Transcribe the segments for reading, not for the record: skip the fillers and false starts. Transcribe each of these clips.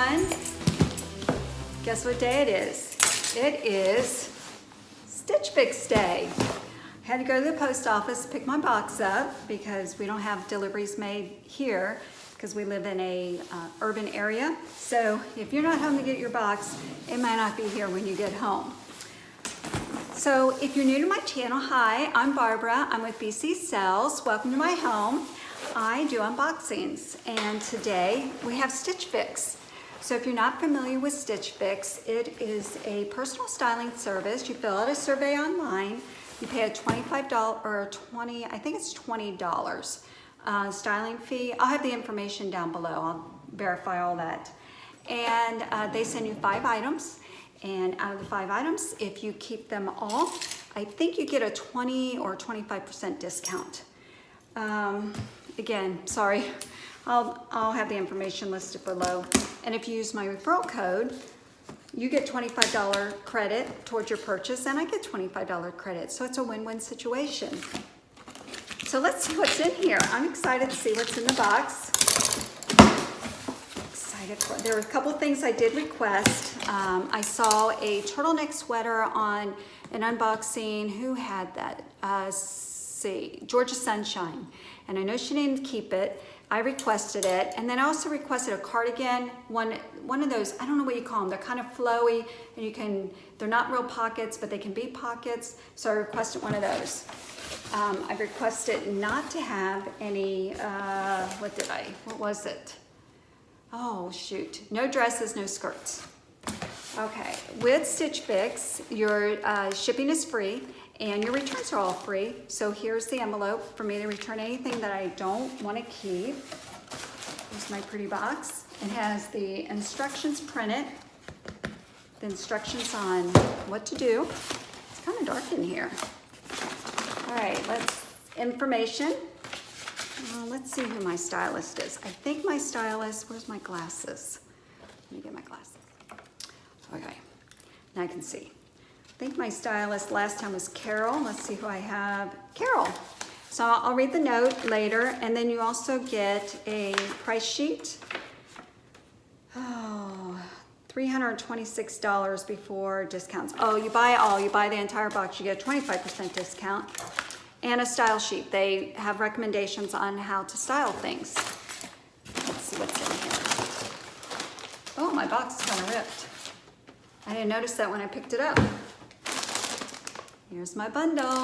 everyone. Guess what day it is? It is Stitch Fix Day. I had to go to the post office, pick my box up because we don't have deliveries made here because we live in a urban area. So if you're not home to get your box, it might not be here when you get home. So if you're new to my channel, hi, I'm Barbara. I'm with BCsells. Welcome to my home. I do unboxings, and today we have Stitch Fix. So if you're not familiar with Stitch Fix, it is a personal styling service. You fill out a survey online. You pay a $25 or $20, I think it's $20 styling fee. I'll have the information down below. I'll verify all that. And they send you 5 items. And out of the 5 items, if you keep them all, I think you get a 20 or 25% discount. Again, sorry, I'll have the information listed below. And if you use my referral code, you get $25 credit towards your purchase, and I get $25 credit. So it's a win-win situation. So let's see what's in here. I'm excited to see what's in the box. There were a couple of things I did request. I saw a turtleneck sweater on an unboxing. Who had that? Georgia Sunshine. And I know she didn't keep it. I requested it. And then I also requested a cardigan, one of those, I don't know what you call them. They're kind of flowy, and they're not real pockets, but they can be pockets. So I requested one of those. I requested not to have any, what was it? Oh, shoot. No dresses, no skirts. Okay, with Stitch Fix, your shipping is free and your returns are all free. So here's the envelope for me to return anything that I don't want to keep. Here's my pretty box. It has the instructions printed, the instructions on what to do. It's kind of dark in here. All right, information. Let's see who my stylist is. I think my stylist, where's my glasses? Let me get my glasses. Okay, now I can see. I think my stylist last time was Carol. Let's see who I have. Carol. So I'll read the note later, and then you also get a price sheet. Oh, $326 before discounts. Oh, you buy the entire box, you get a 25% discount. And a style sheet. They have recommendations on how to style things. Let's see what's in here. Oh, my box is kind of ripped. I didn't notice that when I picked it up. Here's my bundle.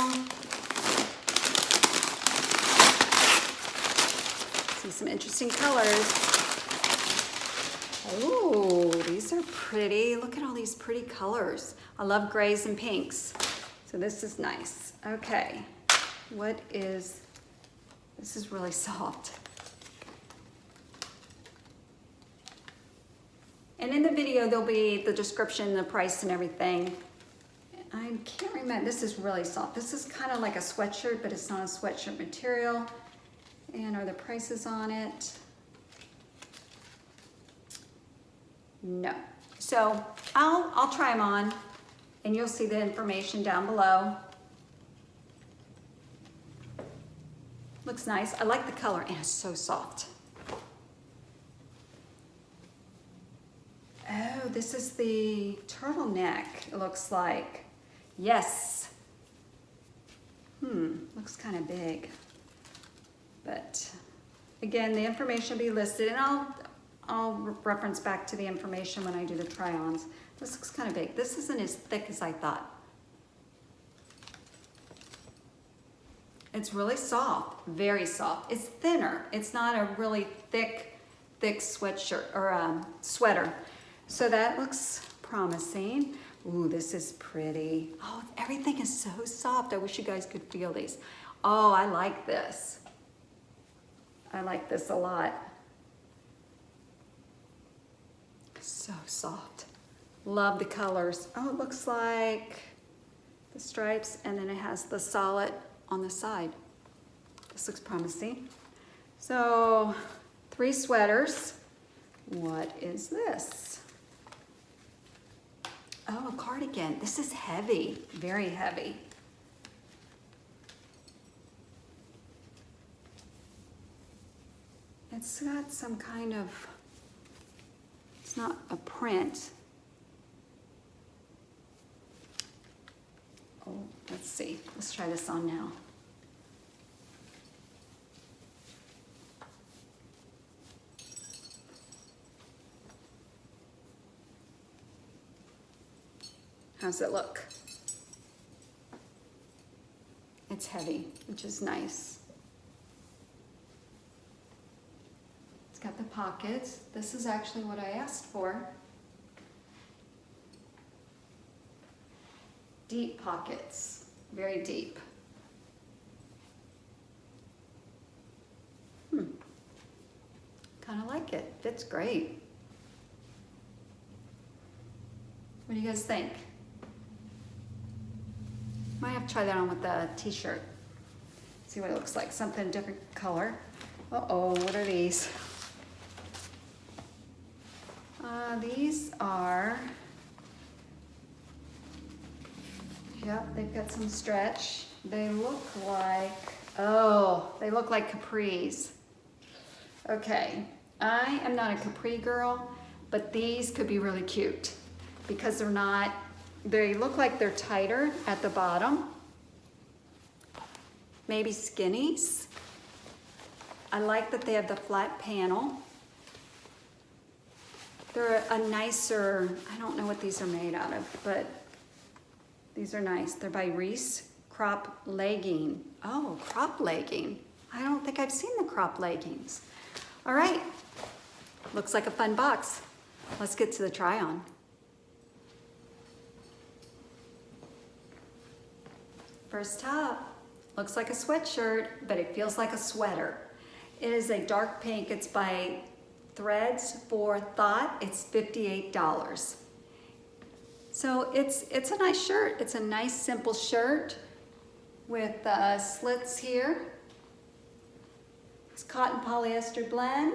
See some interesting colors. Oh, these are pretty. Look at all these pretty colors. I love grays and pinks. So this is nice. Okay. This is really soft. And in the video, there'll be the description, the price and everything. I can't remember, this is really soft. This is kind of like a sweatshirt, but it's not a sweatshirt material. And are the prices on it? No. So I'll try them on, and you'll see the information down below. Looks nice. I like the color, and it's so soft. Oh, this is the turtleneck, it looks like. Yes. Looks kind of big. But again, the information will be listed, and I'll reference back to the information when I do the try-ons. This looks kind of big. This isn't as thick as I thought. It's really soft, very soft. It's thinner. It's not a really thick sweatshirt or sweater. So that looks promising. Ooh, this is pretty. Oh, everything is so soft. I wish you guys could feel these. Oh, I like this. I like this a lot. So soft. Love the colors. Oh, it looks like the stripes, and then it has the solid on the side. This looks promising. So 3 sweaters. What is this? Oh, a cardigan. This is heavy, very heavy. It's got some kind of, it's not a print. Oh, let's see. Let's try this on now. How's it look? It's heavy, which is nice. It's got the pockets. This is actually what I asked for. Deep pockets, very deep. Kind of like it, fits great. What do you guys think? Might have to try that on with the t-shirt. See what it looks like, something different color. Uh-oh, what are these? These are, yep, they've got some stretch. They look like, oh, they look like capris. Okay, I am not a capri girl, but these could be really cute because they're not, they look like they're tighter at the bottom. Maybe skinnies. I like that they have the flat panel. They're a nicer, I don't know what these are made out of, but these are nice. They're by Reese Crop Legging. Oh, crop legging. I don't think I've seen the crop leggings. All right, looks like a fun box. Let's get to the try on. First top, looks like a sweatshirt, but it feels like a sweater. It is a dark pink. It's by Threads for Thought. It's $58. So it's a nice shirt. It's a nice simple shirt with slits here. It's cotton polyester blend.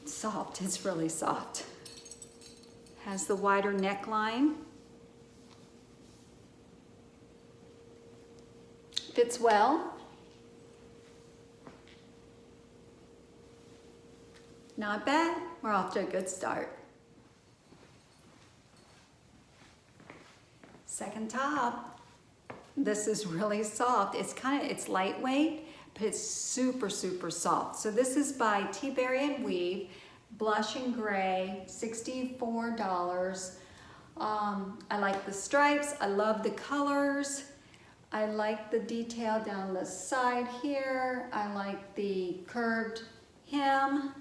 It's soft, it's really soft. Has the wider neckline. Fits well. Not bad, we're off to a good start. Second top, this is really soft. It's lightweight, but it's super, super soft. So this is by Tea Berry and Weave, blush and gray, $64. I like the stripes, I love the colors. I like the detail down the side here. I like the curved hem.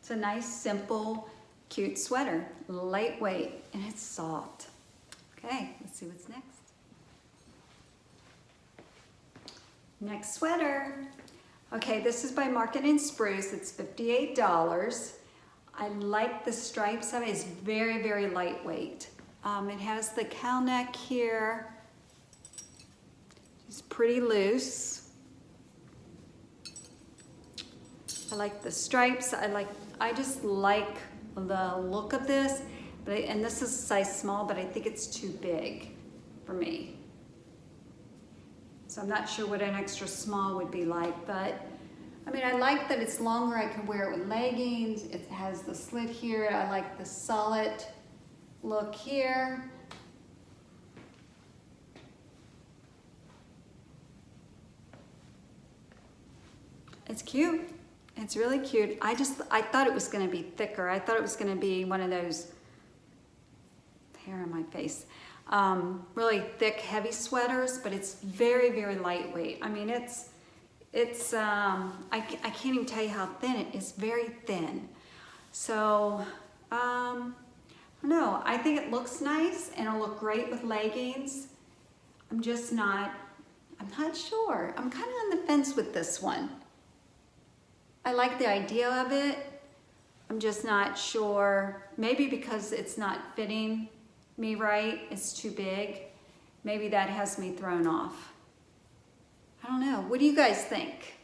It's a nice, simple, cute sweater, lightweight, and it's soft. Okay, let's see what's next. Next sweater. Okay, this is by Market and Spruce. It's $58. I like the stripes of it. It's very, very lightweight. It has the cowl neck here. It's pretty loose. I like the stripes. I just like the look of this. And this is a size small, but I think it's too big for me. So I'm not sure what an extra small would be like, but I mean, I like that it's longer. I can wear it with leggings. It has the slit here. I like the solid look here. It's cute. It's really cute. I thought it was going to be thicker. I thought it was going to be one of those, hair on my face, really thick, heavy sweaters, but it's very, very lightweight. I mean, I can't even tell you how thin it is. Very thin. So, no, I think it looks nice and it'll look great with leggings. I'm not sure. I'm kind of on the fence with this one. I like the idea of it. I'm just not sure. Maybe because it's not fitting me right, it's too big. Maybe that has me thrown off. I don't know. What do you guys think?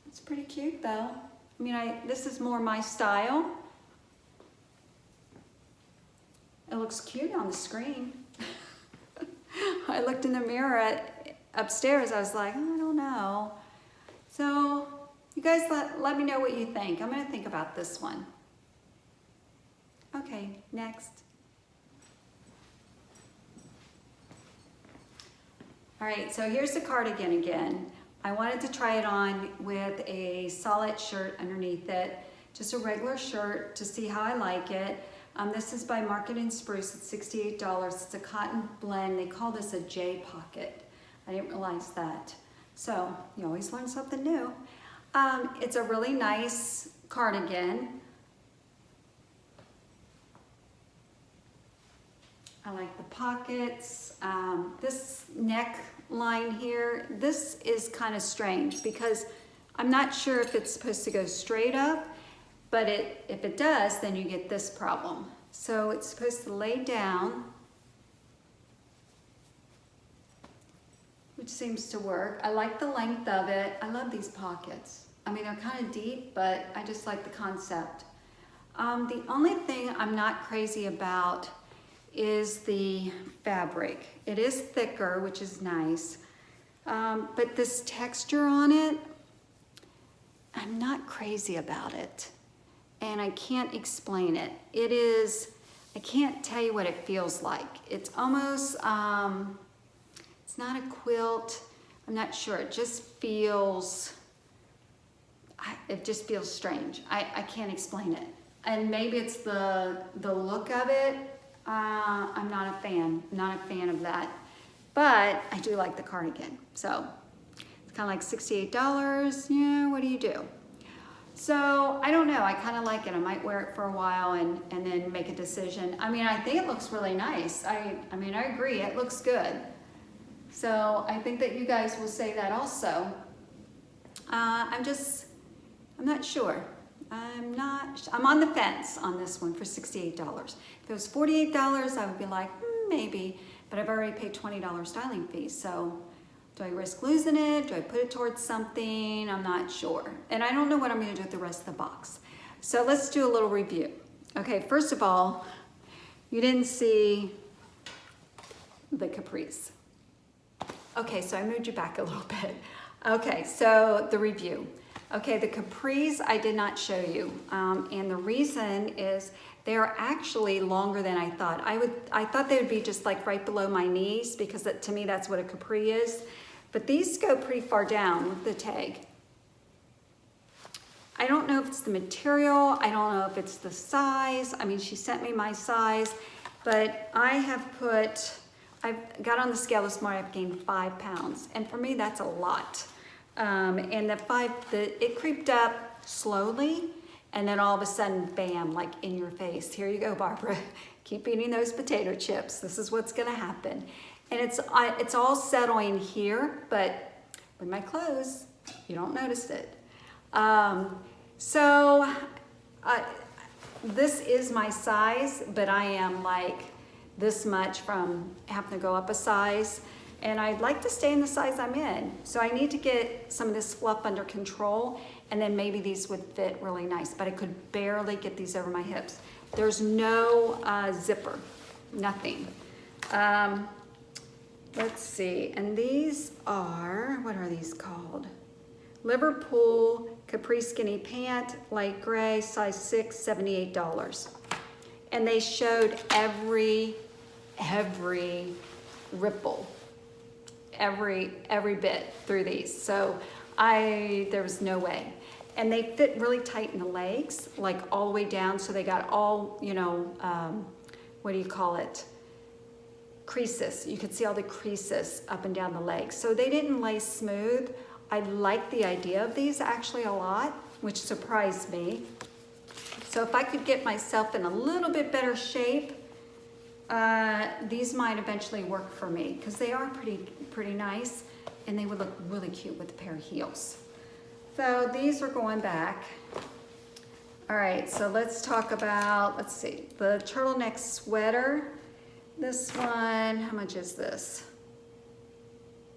It's pretty cute though. I mean, this is more my style. It looks cute on the screen. I looked in the mirror upstairs, I was like, I don't know. So you guys let me know what you think. I'm gonna think about this one. Okay, next. All right, so here's the cardigan again. I wanted to try it on with a solid shirt underneath it, just a regular shirt to see how I like it. This is by Market and Spruce. It's $68. It's a cotton blend. They call this a J pocket. I didn't realize that. So you always learn something new. It's a really nice cardigan. I like the pockets. This neckline here, this is kind of strange because I'm not sure if it's supposed to go straight up, but if it does, then you get this problem. So it's supposed to lay down, which seems to work. I like the length of it. I love these pockets. I mean, they're kind of deep, but I just like the concept. The only thing I'm not crazy about is the fabric. It is thicker, which is nice, but this texture on it, I'm not crazy about it, and I can't explain it. It is, I can't tell you what it feels like. It's almost, it's not a quilt. I'm not sure. It just feels, it just feels strange. I can't explain it. And maybe it's the look of it. I'm not a fan of that, but I do like the cardigan. So it's kind of like $68. Yeah, what do you do? So I don't know, I kind of like it. I might wear it for a while and then make a decision. I mean, I think it looks really nice. I mean, I agree, it looks good. So I think that you guys will say that also. I'm not sure. I'm on the fence on this one for $68. If it was $48, I would be like, maybe, but I've already paid $20 styling fee. So do I risk losing it? Do I put it towards something? I'm not sure. And I don't know what I'm gonna do with the rest of the box. So let's do a little review. Okay, first of all, you didn't see the capris. Okay, so I moved you back a little bit. Okay, so the review. Okay, the capris I did not show you, and the reason is they're actually longer than I thought. I thought they would be just like right below my knees because to me that's what a capri is, but these go pretty far down with the tag. I don't know if it's the material, I don't know if it's the size. I mean, she sent me my size, but I've got on the scale this morning, I've gained 5 pounds, and for me that's a lot. And it creeped up slowly, and then all of a sudden, bam, like in your face. Here you go, Barbara. Keep eating those potato chips. This is what's gonna happen. And it's all settling here, but with my clothes, you don't notice it. This is my size, but I am like this much from having to go up a size. And I'd like to stay in the size I'm in. So I need to get some of this fluff under control, and then maybe these would fit really nice, but I could barely get these over my hips. There's no zipper, nothing. Let's see, and these are, what are these called? Liverpool Capri Skinny Pant, light gray, size 6, $78. And they showed every ripple. Every bit through these. So there was no way. And they fit really tight in the legs, like all the way down. So they got all, what do you call it? Creases. You could see all the creases up and down the legs. So they didn't lay smooth. I like the idea of these actually a lot, which surprised me. So if I could get myself in a little bit better shape, these might eventually work for me because they are pretty nice, and they would look really cute with a pair of heels. So these are going back. All right, so let's talk about, let's see, the turtleneck sweater. This one, how much is this?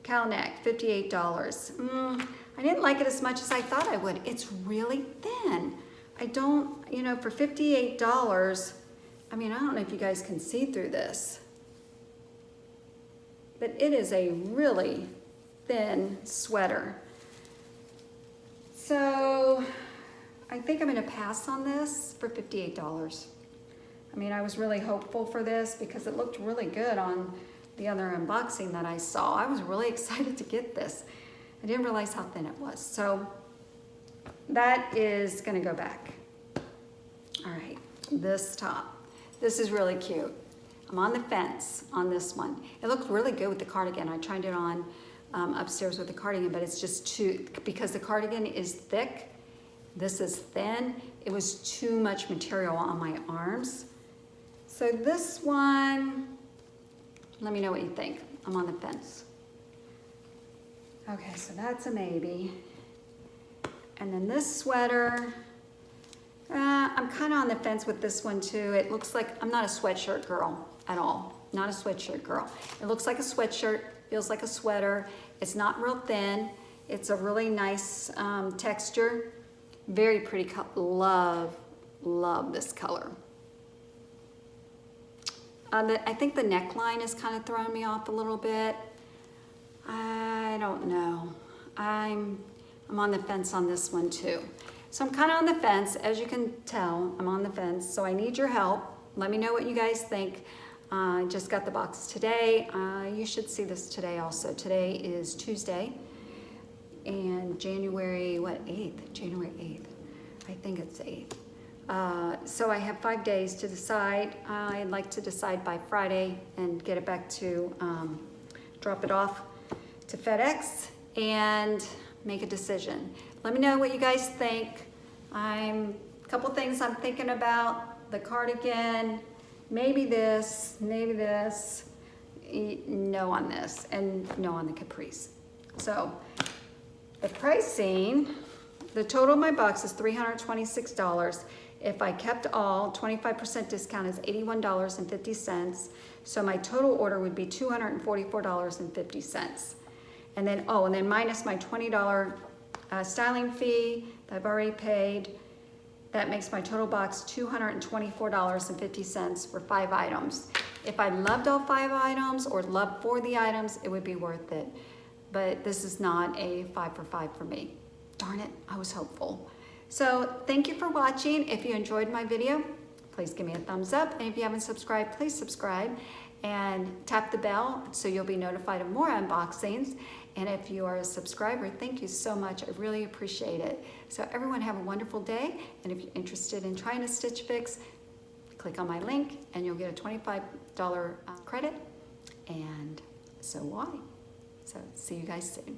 Cow neck, $58. I didn't like it as much as I thought I would. It's really thin. I don't, for $58, I mean, I don't know if you guys can see through this. but it is a really thin sweater. So I think I'm gonna pass on this for $58. I mean, I was really hopeful for this because it looked really good on the other unboxing that I saw. I was really excited to get this. I didn't realize how thin it was. So that is gonna go back. All right, this top. This is really cute. I'm on the fence on this one. It looked really good with the cardigan. I tried it on upstairs with the cardigan, but it's just too, because the cardigan is thick, this is thin, it was too much material on my arms. So this one, let me know what you think. I'm on the fence. Okay, so that's a maybe. And then this sweater, I'm kind of on the fence with this one too. It looks like, I'm not a sweatshirt girl at all. Not a sweatshirt girl. It looks like a sweatshirt, feels like a sweater. It's not real thin. It's a really nice texture. Very pretty color. Love this color. I think the neckline is kind of throwing me off a little bit. I don't know. I'm on the fence on this one too. So I'm kind of on the fence. As you can tell, I'm on the fence. So I need your help. Let me know what you guys think. I just got the box today. You should see this today also. Today is Tuesday and January, what, 8th? January 8th. I think it's 8th. So I have 5 days to decide. I'd like to decide by Friday and get it back to, drop it off to FedEx and make a decision. Let me know what you guys think. A couple things I'm thinking about, the cardigan, maybe this, no on this, and no on the capris. So the pricing, the total of my box is $326. If I kept all, 25% discount is $81.50. So my total order would be $244.50. And then, oh, and then minus my $20 styling fee that I've already paid, that makes my total box $224.50 for 5 items. If I loved all 5 items or loved 4 of the items, it would be worth it. But this is not a 5 for 5 for me. Darn it, I was hopeful. So thank you for watching. If you enjoyed my video, please give me a thumbs up. And if you haven't subscribed, please subscribe and tap the bell so you'll be notified of more unboxings. And if you are a subscriber, thank you so much. I really appreciate it. So everyone have a wonderful day. And if you're interested in trying a Stitch Fix, click on my link and you'll get a $25 credit. And so why? So see you guys soon.